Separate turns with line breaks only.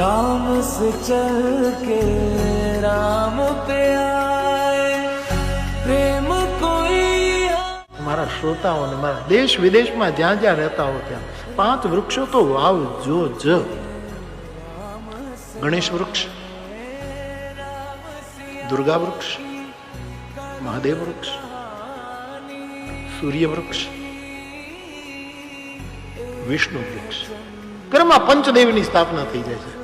राम से चल के राम पे आए प्रेम कोई।
મારા શ્રોતાઓને મારા દેશ વિદેશમાં જ્યાં જ્યાં રહેતા હો ત્યાં 5 વૃક્ષો તો વાવજો જ. ગણેશ વૃક્ષ, દુર્ગા વૃક્ષ, મહાદેવ વૃક્ષ, સૂર્ય વૃક્ષ, વિષ્ણુ વૃક્ષ. ઘરમાં પંચદેવની સ્થાપના થઈ જાય છે.